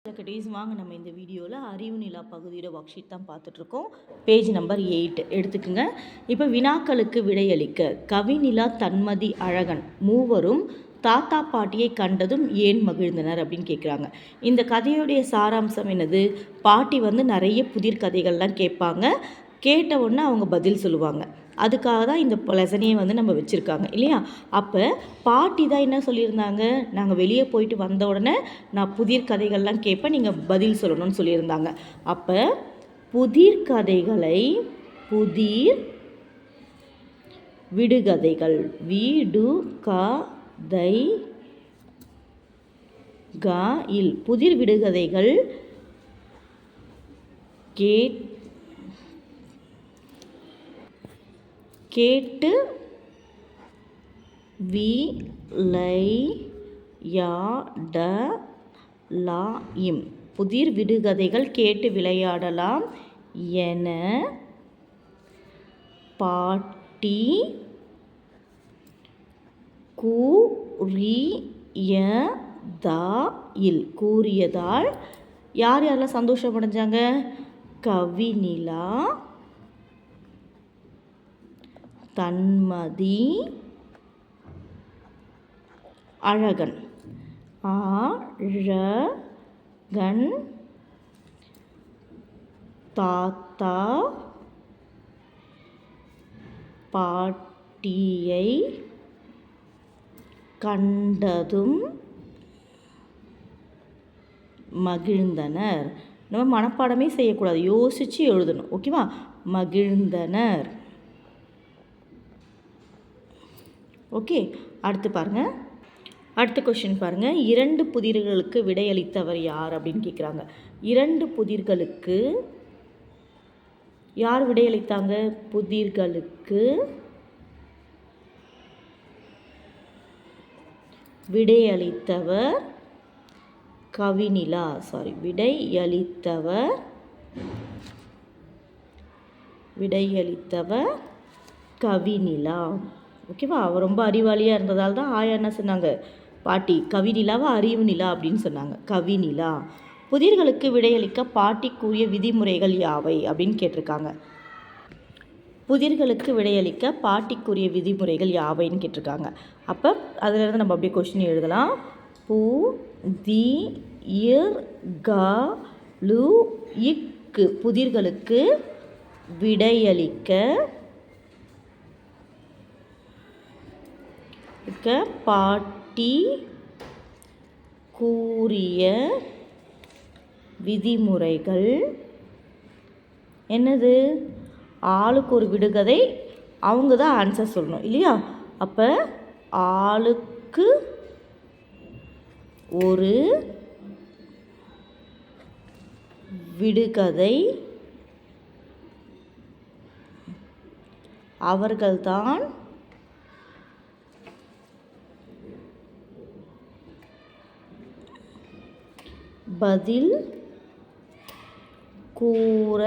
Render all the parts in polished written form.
கட்டீஸ் வாங்க நம்ம இந்த வீடியோவில் அறிவு நிலா பகுதியோட ஒர்க் ஷீட் தான் பார்த்துட்ருக்கோம். பேஜ் நம்பர் 8 எடுத்துக்குங்க. இப்போ வினாக்களுக்கு விடையளிக்க கவிநிலா, தன்மதி, அழகன் மூவரும் தாத்தா பாட்டியை கண்டதும் ஏன் மகிழ்ந்தனர் அப்படின்னு கேட்குறாங்க. இந்த கதையுடைய சாராம்சம் என்னது? பாட்டி நிறைய புதிர் கதைகள்லாம் கேட்பாங்க. கேட்ட உடனே அவங்க பதில் சொல்லுவாங்க. அதுக்காக தான் இந்த லெசனையே நம்ம வச்சுருக்காங்க இல்லையா? அப்போ பாட்டி தான் என்ன சொல்லியிருந்தாங்க, நாங்கள் வெளியே போயிட்டு வந்த உடனே நான் புதிர் கதைகள்லாம் கேட்பேன், நீங்கள் பதில் சொல்லணும்னு சொல்லியிருந்தாங்க. அப்போ புதிர் கதைகளை புதிர் விடுகதைகள் புதிர் விடுகதைகள் கேட்டு விளையாடலாம். புதிர் விடுகதைகள் கேட்டு விளையாடலாம் என பாட்டி கூறியதால் யாரெல்லாம் சந்தோஷமடைஞ்சாங்க? கவிநிலா, தன்மதி, அழகன். அழகன் தாத்தா பாட்டியை கண்டதும் மகிழ்ந்தனர். நம்ம மனப்பாடமே செய்யக்கூடாது, யோசித்து எழுதணும். ஓகேவா? மகிழ்ந்தனர். ஓகே, அடுத்து பாருங்கள். அடுத்த கொஸ்டின் பாருங்கள். 2 புதிர்களுக்கு விடையளித்தவர் யார் அப்படின்னு கேட்குறாங்க. 2 புதிர்களுக்கு யார் விடையளித்தாங்க? புதிர்களுக்கு விடையளித்தவர் கவிநிலா. விடையளித்தவர் கவிநிலா. ஓகேவா? அவர் ரொம்ப அறிவாளியாக இருந்ததால் தான் ஆயா என்ன சொன்னாங்க? பாட்டி கவிநிலாவை அறிவு நிலா அப்படின்னு சொன்னாங்க. கவிநிலா. புதிர்களுக்கு விடையளிக்க பாட்டி கூறிய விதிமுறைகள் யாவை அப்படின்னு கேட்டிருக்காங்க. புதிர்களுக்கு விடையளிக்க பாட்டி கூறிய விதிமுறைகள் யாவைன்னு கேட்டிருக்காங்க. அப்போ அதிலிருந்து நம்ம அப்படியே கொஸ்டின் எழுதலாம். புதிர்களுக்கு விடையளிக்க பாட்டி கூறிய விதிமுறைகள் என்னது? ஆளுக்கு ஒரு விடுகதை, அவங்க தான் ஆன்சர் சொல்லணும் இல்லையா? அப்போ ஆளுக்கு ஒரு விடுகதை, அவர்கள்தான் பதில் கூற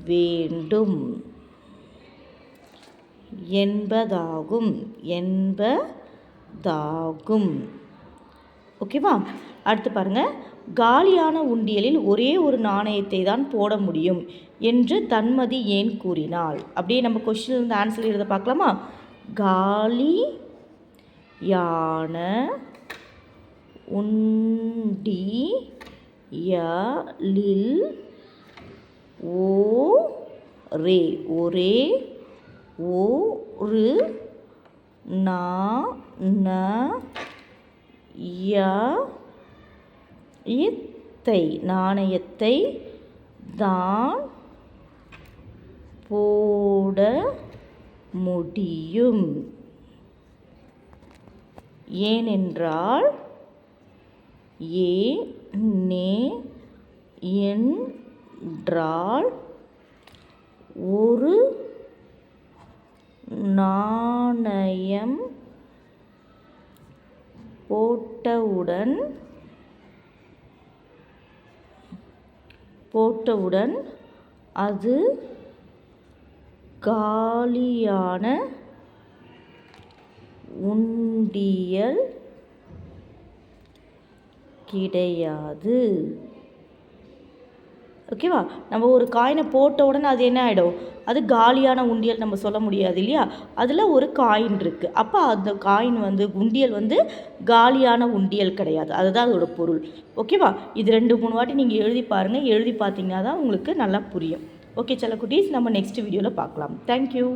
வேண்டும் என்பதாகும். ஓகேவா? அடுத்து பாருங்க. காலியான உண்டியலில் ஒரே ஒரு நாணயத்தை தான் போட முடியும் என்று தன்மதி ஏன் கூறினாள்? அப்படியே நம்ம கொஸ்டின் இருந்து ஆன்சர் எழுத பார்க்கலாமா? காலியான உண்டியலில் ஒரே ஒரு நாணயத்தை தான் போட முடியும். ஏனென்றால் ஒரு நாணயம் போட்டவுடன் அது காலியான உண்டியல் கிடையாது. ஓகேவா? நம்ம ஒரு காயினை போட்ட உடனே அது என்ன ஆகிடும்? அது காலியான உண்டியல் நம்ம சொல்ல முடியாது இல்லையா? அதில் ஒரு காயின் இருக்குது. அப்போ அந்த காயின் வந்து உண்டியல் வந்து காலியான உண்டியல் கிடையாது. அதுதான் அதோட பொருள். ஓகேவா? இது 2, 3 வாட்டி நீங்கள் எழுதி பாருங்கள். எழுதி பார்த்தீங்கன்னா தான் உங்களுக்கு நல்லா புரியும். ஓகே செல்லக்குட்டீஸ், நம்ம நெக்ஸ்ட் வீடியோவில் பார்க்கலாம். தேங்க்யூ.